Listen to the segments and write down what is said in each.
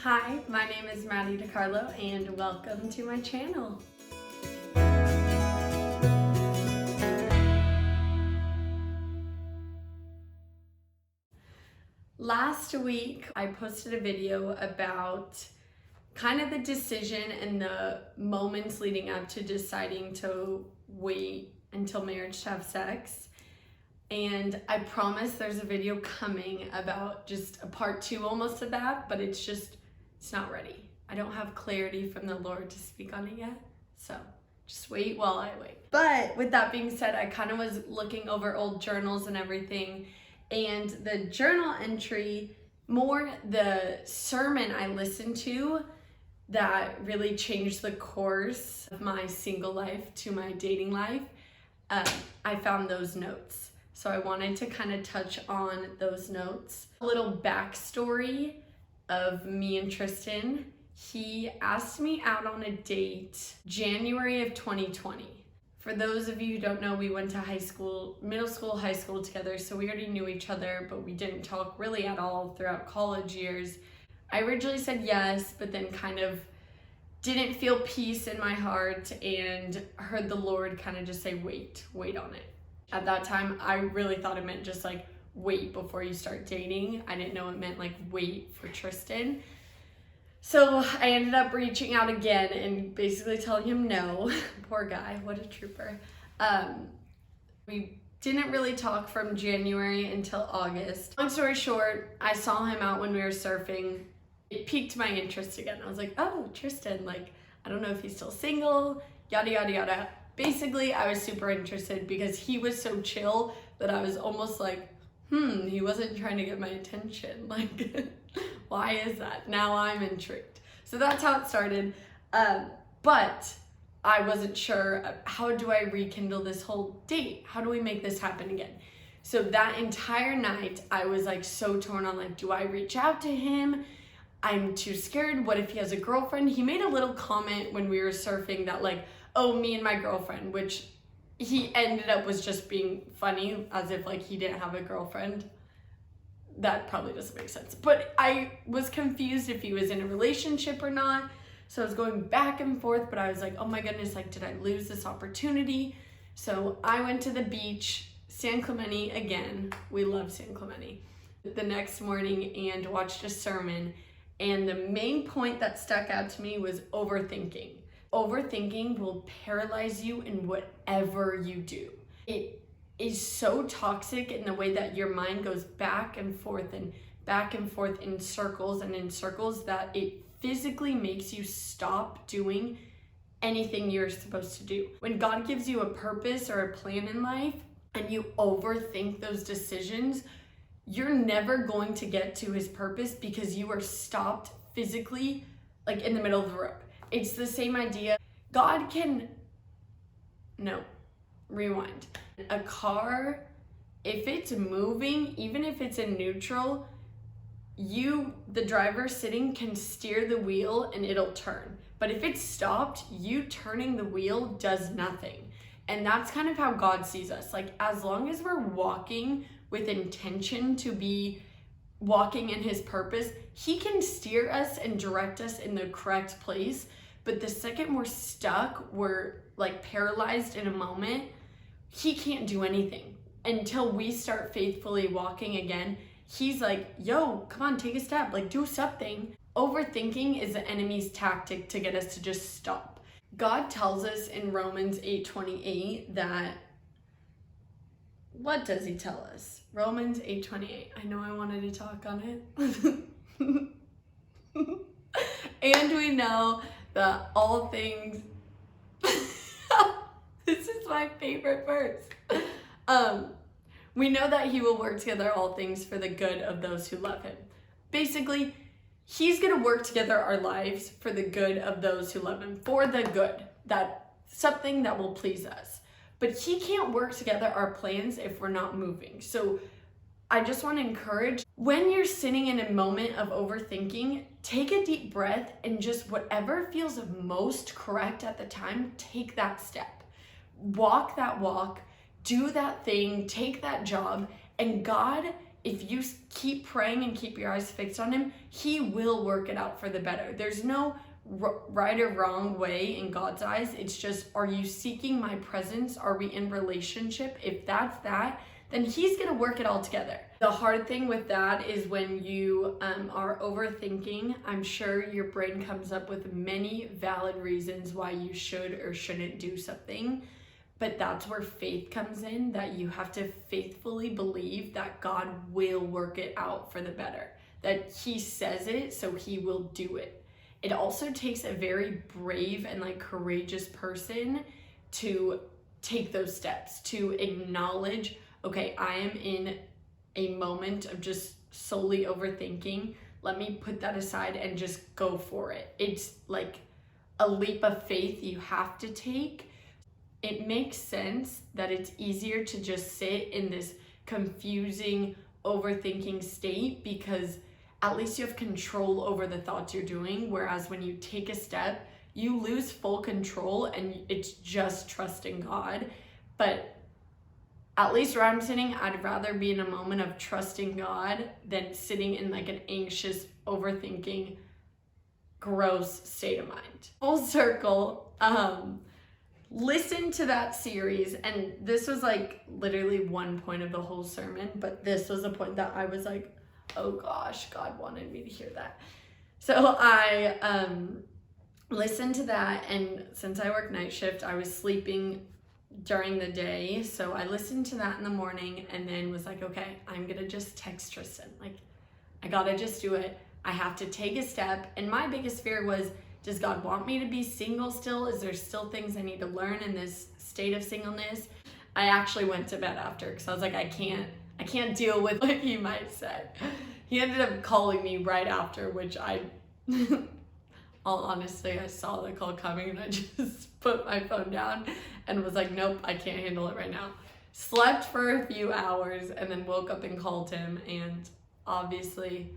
Hi, my name is Maddie DiCarlo and welcome to my channel. Last week, I posted a video about kind of the decision and the moments leading up to deciding to wait until marriage to have sex. And I promise there's a video coming about just a part 2 almost of that, but it's not ready. I don't have clarity from the Lord to speak on it yet, so just wait while I wait. But with that being said, I kind of was looking over old journals and everything, and the journal entry, more the sermon I listened to that really changed the course of my single life to my dating life, I found those notes. So I wanted to kind of touch on those notes. A little backstory of me and Tristan. He asked me out on a date January of 2020. For those of you who don't know, we went to high school, middle school, high school together, so we already knew each other, but we didn't talk really at all throughout college years. I originally said yes, but then kind of didn't feel peace in my heart and heard the Lord kind of just say, wait on it. At that time, I really thought it meant just like wait before you start dating. I didn't know it meant like wait for Tristan. So I ended up reaching out again and basically telling him no. Poor guy, what a trooper. We didn't really talk from January until August. Long story short, I saw him out when we were surfing. It piqued my interest again. I was like, oh, Tristan, like, I don't know if he's still single, yada, yada, yada. Basically, I was super interested because he was so chill that I was almost like, he wasn't trying to get my attention. Like, why is that? Now I'm intrigued. So that's how it started. But I wasn't sure, how do I rekindle this whole date? How do we make this happen again? So that entire night, I was like so torn on like, do I reach out to him? I'm too scared. What if he has a girlfriend? He made a little comment when we were surfing that like, oh, me and my girlfriend, which he ended up was just being funny as if like he didn't have a girlfriend. That probably doesn't make sense. But I was confused if he was in a relationship or not. So I was going back and forth, but I was like, oh my goodness, like, did I lose this opportunity? So I went to the beach, San Clemente again. We love San Clemente. The next morning and watched a sermon. And the main point that stuck out to me was overthinking. Overthinking will paralyze you in whatever you do. It is so toxic in the way that your mind goes back and forth in circles that it physically makes you stop doing anything you're supposed to do. When God gives you a purpose or a plan in life and you overthink those decisions, you're never going to get to his purpose because you are stopped physically, like in the middle of the road. It's the same idea. God can, no, rewind. A car, if it's moving, even if it's in neutral, you, the driver sitting, can steer the wheel and it'll turn. But if it's stopped, you turning the wheel does nothing. And that's kind of how God sees us. Like, as long as we're walking with intention to be walking in his purpose, he can steer us and direct us in the correct place. But the second we're stuck, we're like paralyzed in a moment, he can't do anything until we start faithfully walking again. He's like, yo, come on, take a step, like do something. Overthinking is the enemy's tactic to get us to just stop. God tells us in Romans 8:28 that, what does he tell us? Romans 8:28. I know I wanted to talk on it. And we know that all things, this is my favorite verse. We know that he will work together all things for the good of those who love him. Basically, he's gonna work together our lives for the good of those who love him, for the good, that something that will please us. But he can't work together our plans if we're not moving. So I just want to encourage, when you're sitting in a moment of overthinking, take a deep breath and just whatever feels most correct at the time, take that step. Walk that walk, do that thing, take that job, and God if you keep praying and keep your eyes fixed on him, he will work it out for the better. There's no right or wrong way in God's eyes. It's just, are you seeking my presence? Are we in relationship? If that's that, then he's going to work it all together. The hard thing with that is when you are overthinking, I'm sure your brain comes up with many valid reasons why you should or shouldn't do something. But that's where faith comes in, that you have to faithfully believe that God will work it out for the better, that he says it, so he will do it. It also takes a very brave and like courageous person to take those steps, to acknowledge, okay, I am in a moment of just solely overthinking. Let me put that aside and just go for it. It's like a leap of faith you have to take. It makes sense that it's easier to just sit in this confusing, overthinking state because at least you have control over the thoughts you're doing. Whereas when you take a step, you lose full control and it's just trusting God. But at least where I'm sitting, I'd rather be in a moment of trusting God than sitting in like an anxious, overthinking, gross state of mind. Full circle, listen to that series, and this was like literally one point of the whole sermon, but this was a point that I was like, oh gosh, God wanted me to hear that. So I listened to that, and since I work night shift, I was sleeping during the day, so I listened to that in the morning and then was like, okay, I'm gonna just text Tristan. Like, I gotta just do it. I have to take a step. And my biggest fear was, does God want me to be single still? Is there still things I need to learn in this state of singleness? I actually went to bed after because I was like, I can't deal with what he might say. He ended up calling me right after, which all honestly, I saw the call coming and I just put my phone down and was like, nope, I can't handle it right now. Slept for a few hours and then woke up and called him, and obviously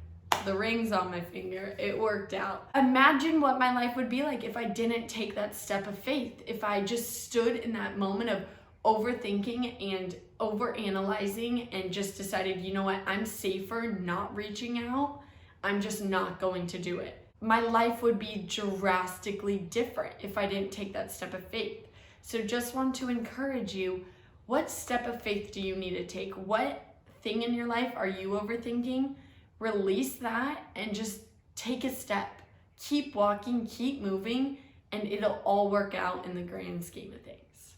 the ring's on my finger. It worked out. Imagine what my life would be like if I didn't take that step of faith. If I just stood in that moment of overthinking and overanalyzing and just decided, you know what, I'm safer not reaching out. I'm just not going to do it. My life would be drastically different if I didn't take that step of faith. So just want to encourage you, what step of faith do you need to take? What thing in your life are you overthinking? Release that and just take a step. Keep walking, keep moving, and it'll all work out in the grand scheme of things.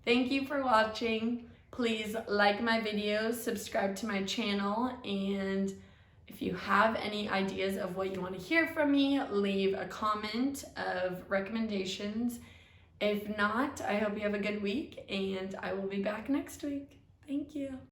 Thank you for watching. Please like my videos, subscribe to my channel, and if you have any ideas of what you want to hear from me, leave a comment of recommendations. If not, I hope you have a good week, and I will be back next week. Thank you.